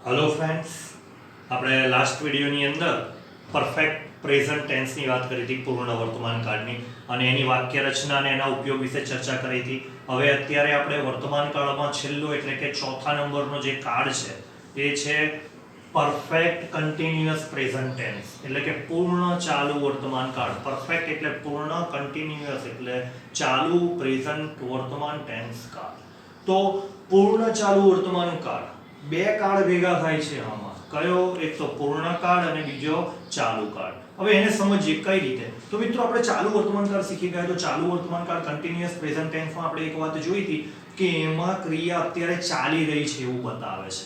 Hello friends, આપણે last વિડિયોની અંદર perfect present ટેન્સની વાત કરી હતી, પૂર્ણ વર્તમાન કાળની, અને એની વાક્ય રચના અને એના ઉપયોગ વિશે ચર્ચા કરી હતી. હવે અત્યારે આપણે વર્તમાન કાળમાં છેલ્લો એટલે કે ચોથા નંબરનો જે કાળ છે એ છે પરફેક્ટ કન્ટિન્યુઅસ પ્રેઝન્ટ ટેન્સ, એટલે કે પૂર્ણ ચાલુ વર્તમાન કાળ. પરફેક્ટ એટલે પૂર્ણ, કન્ટિન્યુઅસ એટલે ચાલુ, પ્રેઝન્ટ વર્તમાન ટેન્સ કાળ. તો પૂર્ણ ચાલુ વર્તમાન કાળ, બે કાળ ભેગા થાય છે આમાં. કયો? એક તો પૂર્ણ કાળ અને બીજો ચાલુ કાળ. હવે એને સમજીએ કઈ રીતે. તો મિત્રો આપણે ચાલુ વર્તમાન કાળ શીખી ગયા. તો ચાલુ વર્તમાન કાળ કન્ટિન્યુઅસ પ્રેઝન્ટ ટેન્સમાં આપણે એક વાત જોઈ હતી કે એમાં ક્રિયા અત્યારે ચાલી રહી છે એવું બતાવે છે.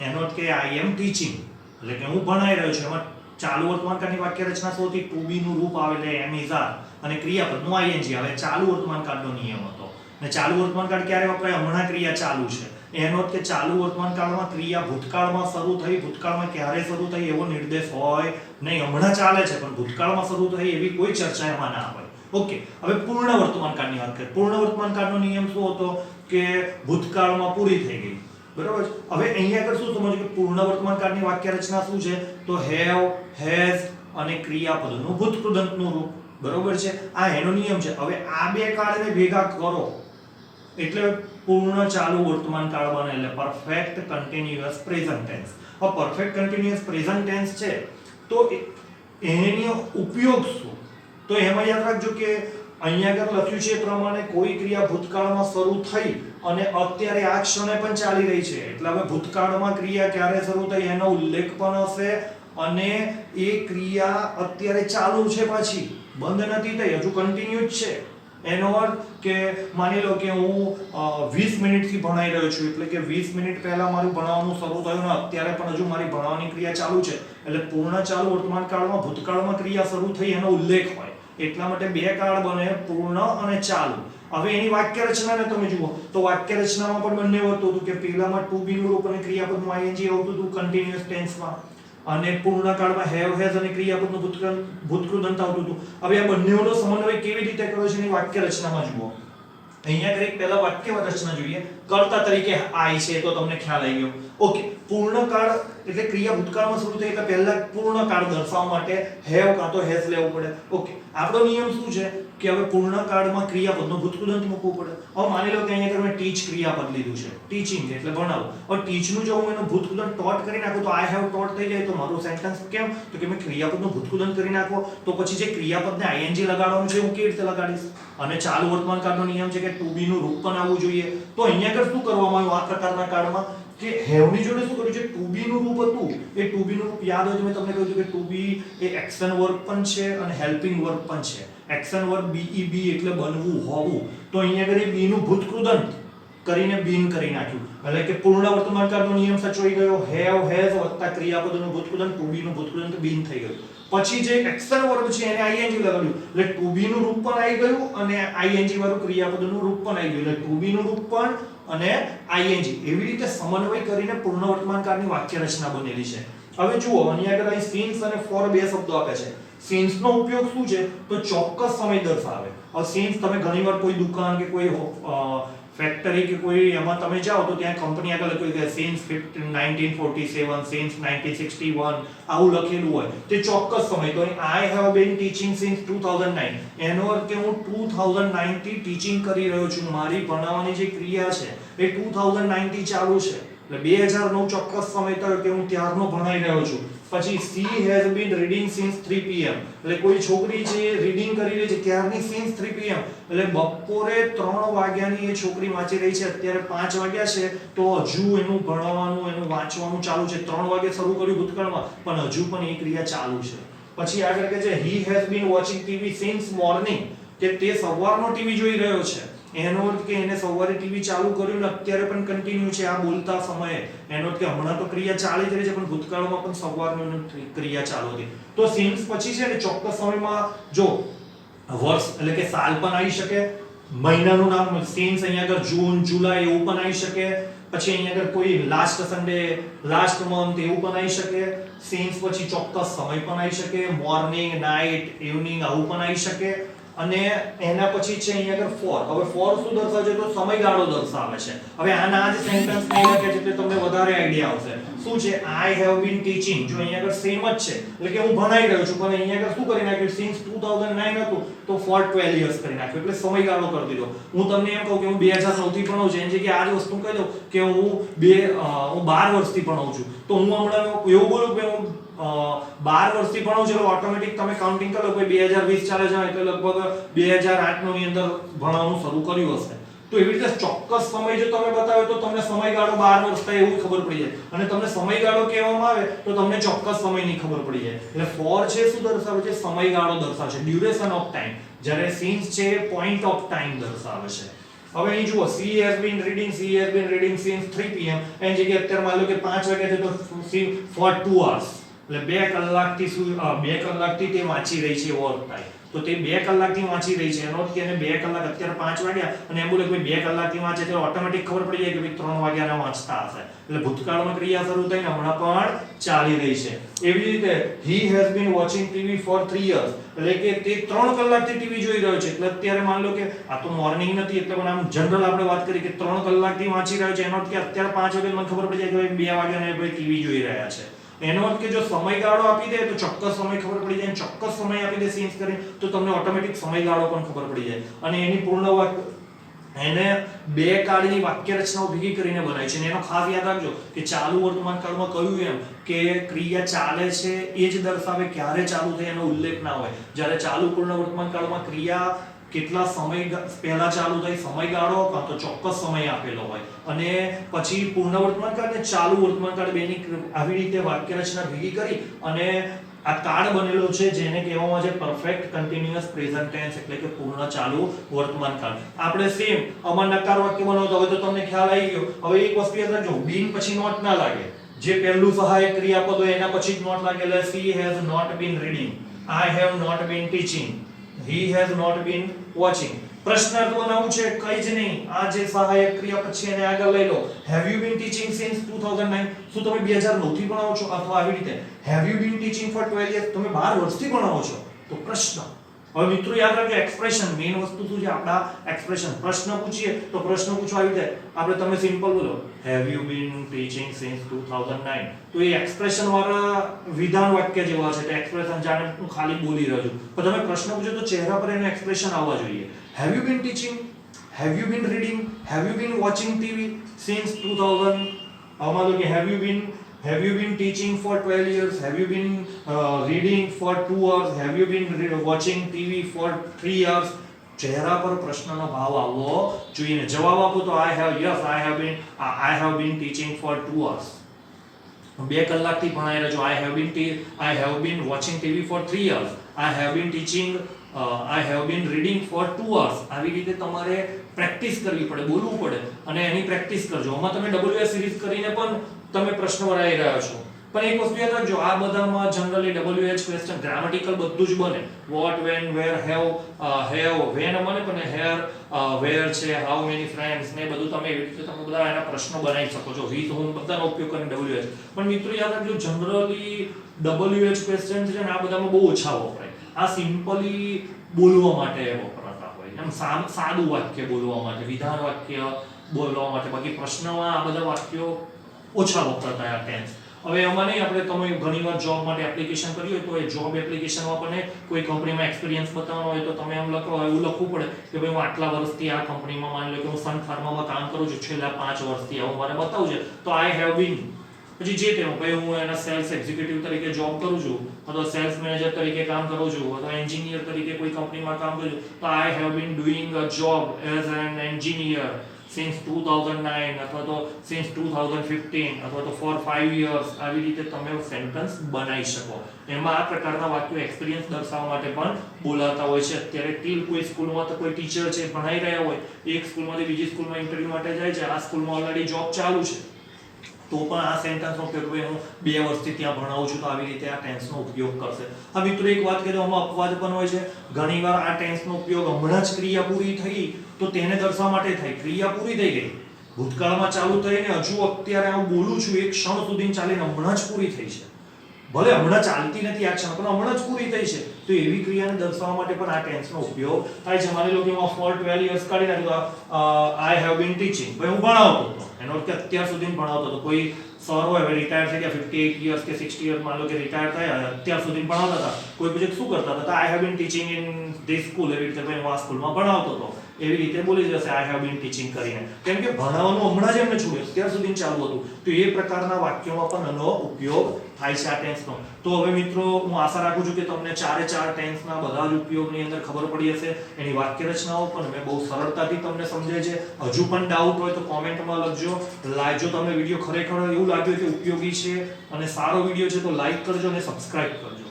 એનો અર્થ કે આઈ એમ ટીચિંગ, એટલે કે હું ભણાઈ રહ્યો છું. એમાં ચાલુ વર્તમાન કાળની વાક્ય રચના સૌથી ટુ બી નું રૂપ આવે એટલે એમ ઇઝ આર, અને ક્રિયાપદનું આઈએનજી આવે. ચાલુ વર્તમાન કાળનો નિયમ હતો. અને ચાલુ વર્તમાન કાળ ક્યારે વપરાય? હમણાં ક્રિયા ચાલુ છે. એનો અર્થ કે ચાલુ વર્તમાન કાળમાં ક્રિયા ભૂતકાળમાં શરૂ થઈ, ભૂતકાળમાં ક્યારે શરૂ થઈ એવો નિર્દેશ હોય નહીં. હમણાં ચાલે છે પણ ભૂતકાળમાં શરૂ થઈ એવી કોઈ ચર્ચા એમાં ના હોય. ઓકે, હવે પૂર્ણ વર્તમાન કાળની વાત કરીએ. પૂર્ણ વર્તમાન કાળનો નિયમ શું હતો કે ભૂતકાળમાં પૂરી થઈ ગઈ. બરાબર. હવે અહીંયા આગળ શું સમજો કે પૂર્ણ વર્તમાન કાળની વાક્ય રચના શું છે? તો હેવ, હેઝ અને ક્રિયાપદનું ભૂતકૃદંતનું રૂપ. બરોબર છે. આ એનો નિયમ છે. હવે આ બે કાળને ભેગા કરો એટલે પૂર્ણ ચાલુ વર્તમાન કાળ બને, એટલે પરફેક્ટ કન્ટિન્યુઅસ પ્રેઝન્ટ ટેન્સ. હવે પરફેક્ટ કન્ટિન્યુઅસ પ્રેઝન્ટ ટેન્સ છે તો એનો ઉપયોગ શું? તો એમાં યાદ રાખજો કે અહીંયા આગળ લખ્યું છે એ પ્રમાણે કોઈ ક્રિયા ભૂતકાળમાં શરૂ થઈ અને અત્યારે આ ક્ષણે પણ ચાલી રહી છે. એટલે હવે ભૂતકાળમાં ક્રિયા ક્યારે શરૂ થઈ એનો ઉલ્લેખ પણ હશે, અને એ ક્રિયા અત્યારે ચાલુ છે, પાછી બંધ નથી થઈ, હજુ કન્ટિન્યુ જ છે. એનો અર્થ કે માની લો કે હું 20 મિનિટથી ભણાઈ રહ્યો છું, એટલે કે 20 મિનિટ પહેલા મારું ભણાવવાનું શરૂ થયું ને અત્યારે પણ હજુ મારી ભણાવવાની ક્રિયા ચાલુ છે. એટલે પૂર્ણ ચાલુ વર્તમાન કાળમાં ભૂતકાળમાં ક્રિયા શરૂ થઈ એનો ઉલ્લેખ હોય. એટલા માટે બે કાળ બને, પૂર્ણ અને ચાલુ. હવે એની વાક્ય રચનાને તમે જુઓ તો વાક્ય રચનામાં પણ બંને હોતું હતું કે પહેલામાં ટુ બી નું રૂપ અને ક્રિયાપદનું આઈએનજી આવતું હતું કન્ટિન્યુઅસ ટેન્સમાં, અને પૂર્ણ કાળમાં હેવ, હેઝ અને ક્રિયાપદનું ભૂતકૃદંત આવતું હતું. હવે આ બંનેનો સમન્વય કેવી રીતે કર્યો છે એની વાક્ય રચનામાં જુઓ. અહીંયા કરી પહેલા વાક્ય રચના જોઈએ. કર્તા તરીકે આઈ છે તો તમને ખ્યાલ આવી ગયો. ઓકે, પૂર્ણ કાળ એટલે ક્રિયા ભૂતકાળમાં શરૂ થઈ એટલે પહેલા પૂર્ણ કાળ દર્શાવવા માટે હેવ કાં તો હેઝ લેવું પડે. ઓકે, આપણો નિયમ શું છે કે હવે પૂર્ણ કાળમાં ક્રિયાપદનું ભૂતકૃદંત મૂકવું પડે. હવે માની લો કે અહીંયા મેં ટીચ ક્રિયાપદ લીધું છે, ટીચિંગ એટલે ભણાવો. હવે ટીચનું જો હું એનું ભૂતકૃદંત ટોટ કરી નાખું તો આઈ હેવ ટોટ થઈ જાય. તો મારું સેન્ટેન્સ કેમ? તો કે મેં ક્રિયાપદનું ભૂતકૃદંત કરી નાખો તો પછી જે ક્રિયાપદને આઈએનજી લગાડવાનું છે હું કેવી રીતે લગાડીશ? અને ચાલુ વર્તમાન કાળનો નિયમ છે કે ટુ બી નું રૂપ પણ આવવું જોઈએ. તો અહીંયા આગળ શું કરવામાં આવ્યું આ પ્રકારના કાળમાં કે હેવ ની જોડે શું કર્યું છે? ટુ બી નું રૂપ હતું. એ ટુ બી નું રૂપ યાદ હોય તો મેં તમને કહ્યું કે ટુ બી એ એક્શન વર્બ પણ છે અને હેલ્પિંગ વર્બ પણ છે. એક્શન વર્બ બી બી એટલે બનવું, હોવું. તો અહીંયા આગળ બી નું ભૂતકૃદંત કરીને બીન કરી નાખ્યું, એટલે કે પૂર્ણ વર્તમાન કાળનો નિયમ સચવાઈ ગયો. હેવ, હેઝ વત્તા ક્રિયાપદનું ભૂતકૃદંત, ટુ બી નું ભૂતકૃદંત બીન થઈ ગયું. પછી જે એક્શન વર્બ છે એને આઈએનજી લગાડ્યું એટલે ટુ બી નું રૂપ પણ આવી ગયું અને આઈએનજી વાળું ક્રિયાપદનું રૂપ પણ આવી ગયું. એટલે ટુ બી નું રૂપ પણ અને આઈએનજી એવી રીતે સમન્વય કરીને પૂર્ણ વર્તમાન કાળની વાક્ય રચના બનેલી છે. હવે જુઓ અહીંયા આગળ અહીં સિન્સ અને ફોર બે શબ્દો આપે છે. સિન્સ નો ઉપયોગ શું છે? તો ચોક્કસ સમય દર્શાવે. હવે સિન્સ તમે ઘણીવાર કોઈ દુકાન કે કોઈ ફેક્ટરી કે કોઈ એમાં તમે જાઓ તો ત્યાં કંપની આગળ લખેલું છે સિન્સ 1947, સિન્સ 1961 આવું લખેલું હોય. તે ચોક્કસ સમય. તો I have been teaching since 2009, એનો અર્થ કે હું 2009 થી ટીચિંગ કરી રહ્યો છું. મારી ભણાવવાની જે ક્રિયા છે એ 2009 થી ચાલુ છે. એટલે 2009 ચોક્કસ સમય થયો કે હું ત્યારનો ભણાઈ રહ્યો છું. પછી she has been reading since 3 pm, એટલે કોઈ છોકરી છે રીડિંગ કરી રહી છે ક્યારની? since 3 pm, એટલે બપોરે 3 વાગ્યાની એ છોકરી વાંચી રહી છે. અત્યારે 5 વાગ્યા છે તો હજુ એનું ભણવાનું, એનું વાંચવાનું ચાલુ છે. 3 વાગે શરૂ કર્યું ભૂતકાળમાં પણ હજુ પણ એ ક્રિયા ચાલુ છે. પછી આગળ કહે છે he has been watching TV since morning, કે તે સવારનો ટીવી જોઈ રહ્યો છે. એનો અર્થ કે એને સવારે ટીવી ચાલુ કર્યું ને અત્યારે પણ કન્ટિન્યુ છે આ બોલતા સમયે. એનો અર્થ કે હમણાં તો ક્રિયા ચાલી જ રહી છે પણ ભૂતકાળમાં પણ સવારનો ક્રિયા ચાલુ હતી. તો સિન્સ પછી છે ને ચોક્કસ સમયમાં જો વર્ષ એટલે કે સાલ પણ આવી શકે, મહિનાનું નામ સિન્સ અહીંયા આગળ જૂન, જુલાઈ એવું પણ આવી શકે. પછી અહીંયા આગળ કોઈ લાસ્ટ સન્ડે, લાસ્ટ મંથ એવું પણ આવી શકે. સિન્સ પછી ચોક્કસ સમય પણ આવી શકે, મોર્નિંગ, નાઈટ, ઇવનિંગ આવું પણ આવી શકે. અને એના પછી છે અહીંયા આગળ ફોર. હવે ફોર શું દર્શાવે છે? તો સમયગાળો દર્શાવે છે. હવે આના જ સેન્ટેન્સ નહીં લખે છે એટલે તમને વધારે આઈડિયા આવશે. શું છે? I have been teaching. જો અહીંયા આગળ સેમ જ છે એટલે કે હું ભણાઈ રહ્યો છું, પણ અહીંયા આગળ શું કરી નાખ્યું? સિન્સ 2009 હતું તો ફોર 12 યર્સ કરી નાખ્યું એટલે સમયગાળો કરી દીધો. હું તમને એમ કહું કે હું 2009 થી ભણાવું છું, એની જગ્યાએ આ જ વસ્તુ કહી દઉં કે હું 12 વર્ષથી ભણાવું છું, તો હું હમણાં એવું બોલું કે હું 12 વર્ષથી ભણાવું છું એટલે ઓટોમેટિક તમે કાઉન્ટિંગ કરો કોઈ 2020 ચાલે છે એટલે લગભગ 2008 ની અંદર ભણાવવાનું શરૂ કર્યું હશે. તો એવી રીતે ચોક્કસ સમય જો તમે બતાવ્યો તો તમને સમયગાળો 12 વર્ષ થાય એવું ખબર પડી જાય, અને તમને સમયગાળો કહેવામાં આવે તો તમને ચોક્કસ સમયની ખબર પડી જાય. એટલે ફોર છે શું દર્શાવે છે? સમયગાળો દર્શાવે છે, ડ્યુરેશન ઓફ ટાઈમ. જ્યારે સિન્સ છે પોઈન્ટ ઓફ ટાઈમ દર્શાવે છે. હવે અહીં જુઓ, she has been reading since 3 pm. એની જગ્યાએ અત્યારે માની લો કે 5 વાગ્યા છે તો for 2 hours એટલે 2 કલાકથી 2 કલાકથી તે વાંચી રહી છે એવો અર્થ થાય. તો તે 2 કલાકથી વાંચી રહી છે એનો અર્થ કે એને 2 કલાક, અત્યારે 5 વાગ્યા અને એમ બોલે કે 2 કલાકથી વાંચે તો ઓટોમેટિક ખબર પડી જાય કે ભાઈ 3 વાગ્યાના વાંચતા હશે. એટલે ભૂતકાળમાં ક્રિયા શરૂ થઈને હમણાં પણ ચાલી રહી છે. એવી રીતે he has been watching TV for 3 years એટલે કે તે 3 કલાકથી ટીવી જોઈ રહ્યો છે. એટલે અત્યારે માન લો કે આ તો મોર્નિંગ નથી એટલે પણ આમ જનરલ આપણે વાત કરી કે 3 કલાકથી વાંચી રહ્યો છે એનો અર્થ કે અત્યારે 5 વાગે મને ખબર પડી જાય કે 2 વાગ્યાના ભાઈ ટીવી જોઈ રહ્યા છે. એનો અર્થ કે જો સમયગાળો આપી દે તો ચોક્કસ સમય ખબર પડી જાય, ચોક્કસ સમય આપી દે સિન્સ કરીને તો તમને ઓટોમેટિક સમયગાળો પણ ખબર પડી જાય. અને એની પૂર્ણ વાક્ય એને બે કાળની વાક્ય રચનાઓ ભેગી કરીને બનાવી છે. અને એનો ખાસ યાદ રાખજો કે ચાલુ વર્તમાન કાળમાં કહ્યું એમ કે ક્રિયા ચાલે છે એ જ દર્શાવે, ક્યારે ચાલુ થઈ એનો ઉલ્લેખ ના હોય. જ્યારે ચાલુ પૂર્ણ વર્તમાન કાળમાં ક્રિયા કેટલા સમય પહેલા ચાલુ થઈ, સમયગાળો કાં તો ચોક્કસ સમય આપેલો હોય, અને પછી પૂર્ણ વર્તમાન કાળ અને ચાલુ વર્તમાન કાળ બેની આવી રીતે વાક્ય રચના ભેગી કરી અને આ કાળ બનેલો છે જેને કહેવામાં આવે છે પરફેક્ટ કન્ટિન્યુઅસ પ્રેઝન્ટ ટેન્સ એટલે કે પૂર્ણ ચાલુ વર્તમાન કાળ. આપણે સેમ આમાં નકાર વાક્ય બનાવતો હવે તો તમને ખ્યાલ આવી ગયો. હવે એક વસ્તુ યાદ રાખજો, બીન પછી નોટ ના લાગે. જે પહેલું સહાયક ક્રિયાપદ હોય એના પછી જ નોટ લાગે. એટલે she has not been reading, I have not been teaching, he has not been watching. પ્રશ્નાર્થ બનાવવું છે કઈ જ નહીં. આ જે સહાયક ક્રિયાપદ છે એને આગળ લઈ લો. have you been teaching since 2009? શું તમે 2009 થી ભણાવો છો? અથવા આવી રીતે have you been teaching for 12 years? તમે 12 વર્ષથી ભણાવો છો? તો પ્રશ્ન. હવે મિત્રો યાદ રાખજો, એક્સપ્રેશન મેઈન વસ્તુ શું છે? આપડા એક્સપ્રેશન. પ્રશ્ન પૂછીએ તો પ્રશ્ન પૂછવા આવી રીતે આપણે તમે સિમ્પલ બોલો have you been teaching since 2009. તો એ એક્સપ્રેશન વાળા વિધાન વાક્ય જેવા છે. તો એક્સપ્રેશન જાણે હું ખાલી બોલી રહ્યો છું, પણ તમે પ્રશ્ન પૂછો તો ચહેરા પર એનું એક્સપ્રેશન આવવા જોઈએ. have you been teaching, have you been reading, have you been watching TV since 2000? આમાં તો કે have you been teaching for 12 years, have you been reading for 2 hours, have you been watching TV for 3 hours? ચહેરા પર પ્રશ્નનો ભાવ આવવો જોઈએ. જવાબ આપો તો I have been teaching for 2 hours. 2 કલાકથી ભણાઈ રહ્યો છું. I have been watching TV for 3 hours. I have been reading for 2 hours. આવી રીતે તમારે પ્રેક્ટિસ કરવી પડે, બોલવું પડે અને એની પ્રેક્ટિસ કરજો. આમાં તમે WH સિરીઝ કરીને પણ તમે પ્રશ્ન બનાવી રહ્યા છો. પણ એક વસ્તુ યાદ રાખજો, આ બધામાં જનરલી WH ક્વેશ્ચન ગ્રામેટિકલ બધું જ બને. what, when, where, have, when બને, પણ here, where છે, how many friends ને બધું તમે એવી રીતે તમે બધા એના પ્રશ્નો બનાવી શકો છો. with, whom બધાનો ઉપયોગ કરીને WH. પણ મિત્રો યાદ રાખજો, જનરલી WH ક્વેશ્ચન છે ને આ બધામાં બહુ ઓછા વપરાય. આ સિમ્પલી બોલવા માટે વપરાતા હોય, એમ સાદું વાક્ય બોલવા માટે, વિધાન વાક્ય બોલવા માટે. બાકી પ્રશ્નમાં આ બધા વાક્યો ઓછા વપરાતા આ ટેન્સ. હવે એમાં નહીં, આપણે તમે ઘણીવાર જોબ માટે એપ્લિકેશન કરી હોય તો એ જોબ એપ્લિકેશનમાં પણ કોઈ કંપનીમાં એક્સપિરિયન્સ બતાવવાનો હોય તો તમે એમ લખો, એવું લખવું પડે કે ભાઈ હું આટલા વર્ષથી આ કંપનીમાં, માની લો કે હું સન ફાર્મામાં કામ કરું છું, છેલ્લા 5 વર્ષથી આવું મારે બતાવવું છે તો આઈ હેવ બીન, પછી જે તે ભાઈ હું એના સેલ્સ એક્ઝિક્યુટિવ તરીકે જોબ કરું છું અથવા સેલ્સ મેનેજર તરીકે કામ કરું છું અથવા એન્જિનિયર તરીકે કોઈ કંપનીમાં કામ કરું છું તો I have been doing a job as an engineer since 2009 અથવા તો since 2015 અથવા તો for 5 years. આવી રીતે તમે સેન્ટેન્સ બનાવી શકો. એમાં આ પ્રકારના વાક્યો એક્સપિરિયન્સ દર્શાવવા માટે પણ બોલાતા હોય છે. અત્યારે ટીલ કોઈ સ્કૂલમાં તો કોઈ ટીચર છે ભણાઈ રહ્યા હોય, એક સ્કૂલમાંથી બીજી સ્કૂલમાં ઇન્ટરવ્યુ માટે જાય છે, આ સ્કૂલમાં ઓલરેડી જોબ ચાલુ છે તો પણ આ સેન્ટેન્સનો ઉપયોગ હું 2 વર્ષથી ત્યાં ભણાવું છું તો આવી રીતે આ ટેન્સનો ઉપયોગ કરશે. આ મિત્રો એક વાત કહી દઉં, આમાં અપવાદ પણ હોય છે. ઘણીવાર આ ટેન્સનો ઉપયોગ હમણાં જ ક્રિયા પૂરી થઈ તો તેને દર્શાવવા માટે થાય. ક્રિયા પૂરી થઈ ગઈ, ભૂતકાળમાં ચાલુ થઈને હજુ અત્યારે હું બોલું છું, એક ક્ષણ સુધી ચાલીને હમણાં જ પૂરી થઈ છે. ભલે હમણાં ચાલતી નથી આ ક્ષણ, પણ હમણાં જ પૂરી થઈ છે, તો એવી ક્રિયાને દર્શાવવા માટે પણ આ ટેન્સનો ઉપયોગ થાય છે. માની લો કે હું ફોર 12 years કાઢી નાખ્યું તો આઈ હેવ બીન ટીચિંગ, ભાઈ હું ભણાવતો હતો, એનો અર્થ કે અત્યાર સુધી ભણાવતો હતો. કોઈ સર હોય હવે રિટાયર થઈ ગયા 58 years કે 60 years, માની લો કે રિટાયર થયા, અત્યાર સુધી ભણાવતા હતા, કોઈ પૂછે શું કરતા હતા, I have been teaching in this school, એવી રીતે ભાઈ હું આ સ્કૂલમાં ભણાવતો હતો, એવી રીતે બોલી જશે આઈ હેવ બીન ટીચિંગ કરીને. કેમ કે ભણાવવાનું હમણાં જ એમને છોડ્યું, અત્યાર સુધી ચાલુ હતું. તો એ પ્રકારના વાક્યોમાં પણ આનો ઉપયોગ થાય છે આ ટેન્સનો. તો હવે મિત્રો હું આશા રાખું છું કે તમને ચારે ચાર ટેન્સના બધા જ ઉપયોગની અંદર ખબર પડી હશે. એની વાક્ય રચનાઓ પણ મેં બહુ સરળતાથી તમને સમજાય છે. હજુ પણ ડાઉટ હોય તો કોમેન્ટમાં લખજો. જો તમને વિડીયો ખરેખર એવું લાગ્યું કે ઉપયોગી છે અને સારો વિડીયો છે તો લાઈક કરજો અને સબસ્ક્રાઇબ કરજો.